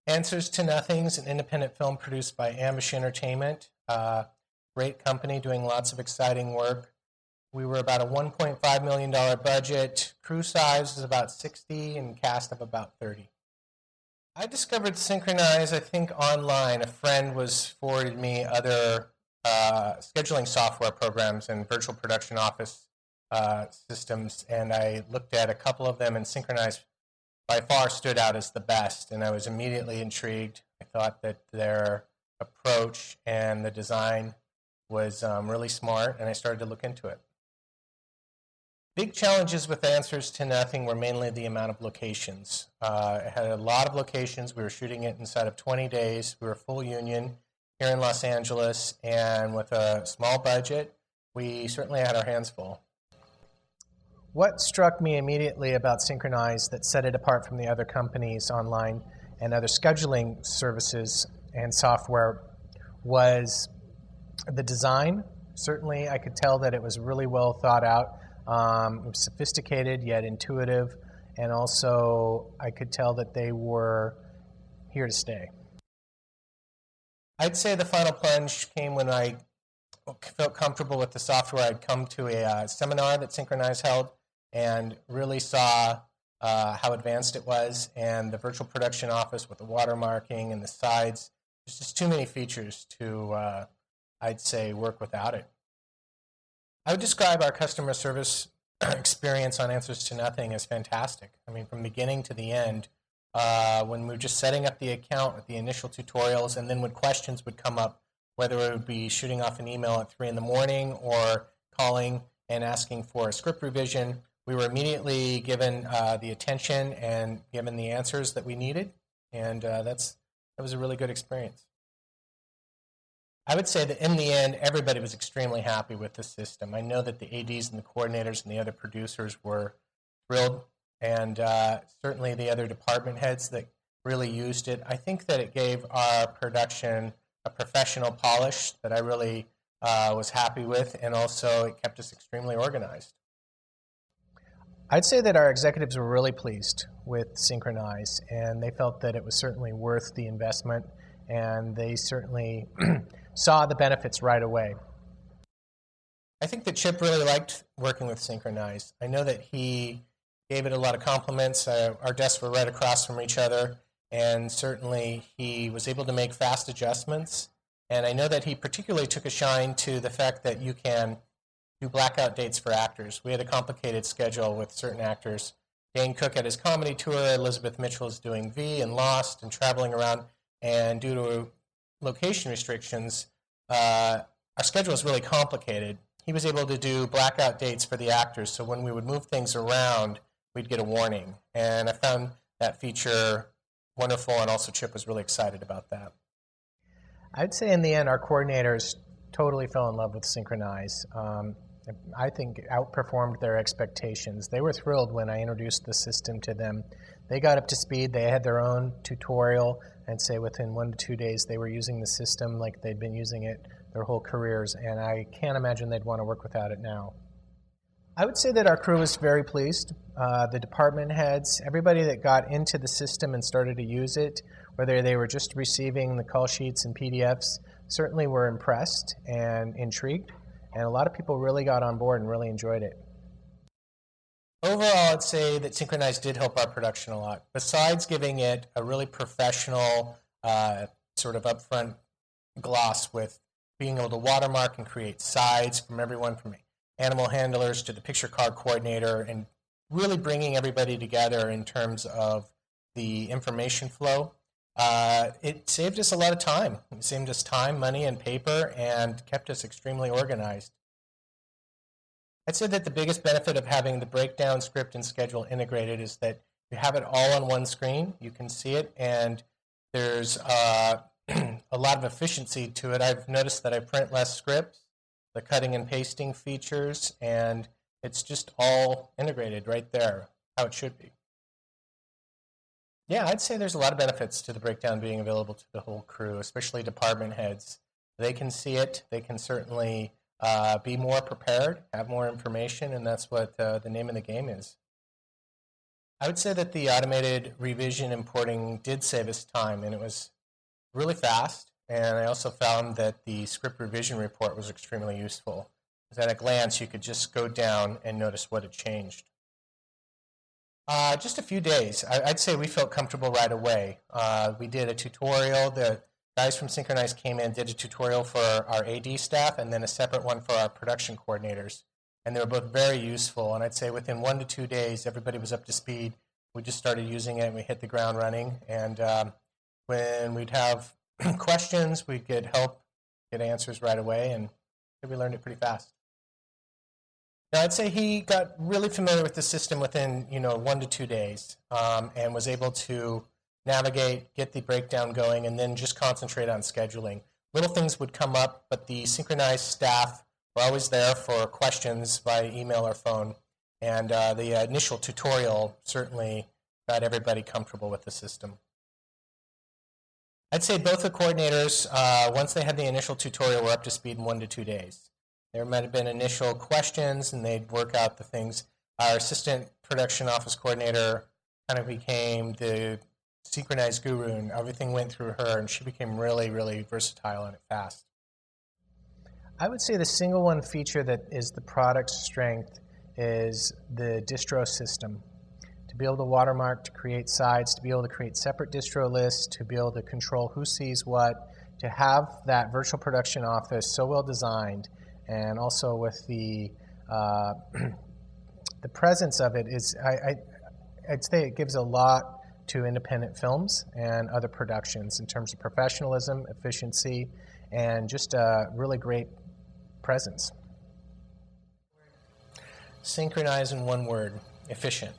Answers to Nothing is an independent film produced by Ambush Entertainment. Great company doing lots of exciting work. We were about a $1.5 million budget. Crew size was about 60 and cast of about 30. I discovered Synchronize, I think, online. A friend forwarded me other scheduling software programs and virtual production office systems, and I looked at a couple of them, and Synchronize by far stood out as the best, and I was immediately intrigued. I thought that their approach and the design was really smart, and I started to look into it. Big challenges with Answers to Nothing were mainly the amount of locations. It had a lot of locations. We were shooting it inside of 20 days. We were full union here in Los Angeles, and with a small budget, we certainly had our hands full. What struck me immediately about Synchronize that set it apart from the other companies online and other scheduling services and software was the design. Certainly, I could tell that it was really well thought out. It was sophisticated yet intuitive, and also I could tell that they were here to stay. I'd say the final plunge came when I felt comfortable with the software. I'd come to a seminar that Synchronize held and really saw how advanced it was, and the virtual production office with the watermarking and the sides. There's just too many features to, I'd say, work without it. I would describe our customer service experience on Answers to Nothing as fantastic. I mean, from beginning to the end, when we were just setting up the account with the initial tutorials, and then when questions would come up, whether it would be shooting off an email at 3 in the morning or calling and asking for a script revision, we were immediately given the attention and given the answers that we needed, and that was a really good experience. I would say that in the end, everybody was extremely happy with the system. I know that the ADs and the coordinators and the other producers were thrilled, and certainly the other department heads that really used it. I think that it gave our production a professional polish that I really was happy with, and also it kept us extremely organized. I'd say that our executives were really pleased with Synchronize, and they felt that it was certainly worth the investment, and they certainly saw the benefits right away. I think that Chip really liked working with Synchronize. I know that he gave it a lot of compliments. Our desks were right across from each other, and certainly he was able to make fast adjustments. And I know that he particularly took a shine to the fact that you can do blackout dates for actors. We had a complicated schedule with certain actors. Dane Cook had his comedy tour, Elizabeth Mitchell is doing V and Lost and traveling around, and due to location restrictions, our schedule was really complicated. He was able to do blackout dates for the actors, so when we would move things around, we'd get a warning. And I found that feature wonderful, and also Chip was really excited about that. I'd say in the end, our coordinators totally fell in love with Synchronize. I think outperformed their expectations. They were thrilled when I introduced the system to them. They got up to speed. They had their own tutorial, and say within 1 to 2 days they were using the system like they'd been using it their whole careers, and I can't imagine they'd want to work without it now. I would say that our crew was very pleased. The department heads, everybody that got into the system and started to use it, whether they were just receiving the call sheets and PDFs, certainly were impressed and intrigued, and a lot of people really got on board and really enjoyed it. Overall, I'd say that Synchronize did help our production a lot. Besides giving it a really professional sort of upfront gloss with being able to watermark and create sides from everyone from animal handlers to the picture card coordinator, and really bringing everybody together in terms of the information flow. It saved us a lot of time. It saved us time, money, and paper, and kept us extremely organized. I'd say that the biggest benefit of having the breakdown, script, and schedule integrated is that you have it all on one screen. You can see it, and there's a lot of efficiency to it. I've noticed that I print less scripts, the cutting and pasting features, and it's just all integrated right there, how it should be. Yeah, I'd say there's a lot of benefits to the breakdown being available to the whole crew, especially department heads. They can see it. They can certainly be more prepared, have more information, and that's what the name of the game is. I would say that the automated revision importing did save us time, and it was really fast. And I also found that the script revision report was extremely useful, because at a glance you could just go down and notice what had changed. Just a few days. I'd say we felt comfortable right away. We did a tutorial. The guys from Synchronize came in, did a tutorial for our AD staff, and then a separate one for our production coordinators. And they were both very useful. And I'd say within 1 to 2 days, everybody was up to speed. We just started using it, and we hit the ground running. And when we'd have questions, we'd get help, get answers right away, and we learned it pretty fast. Now, I'd say he got really familiar with the system within 1 to 2 days, and was able to navigate, get the breakdown going, and then just concentrate on scheduling. Little things would come up, but the Synchronized staff were always there for questions by email or phone, and the initial tutorial certainly got everybody comfortable with the system. I'd say both the coordinators, once they had the initial tutorial, were up to speed in 1 to 2 days. There might have been initial questions, and they'd work out the things. Our assistant production office coordinator kind of became the synchronized guru, and everything went through her, and she became really, really versatile and fast. I would say the single one feature that is the product's strength is the distro system. To be able to watermark, to create sites, to be able to create separate distro lists, to be able to control who sees what, to have that virtual production office so well designed, and also with the the presence of it is, I'd say it gives a lot to independent films and other productions in terms of professionalism, efficiency, and just a really great presence. Synchronize in one word: efficient.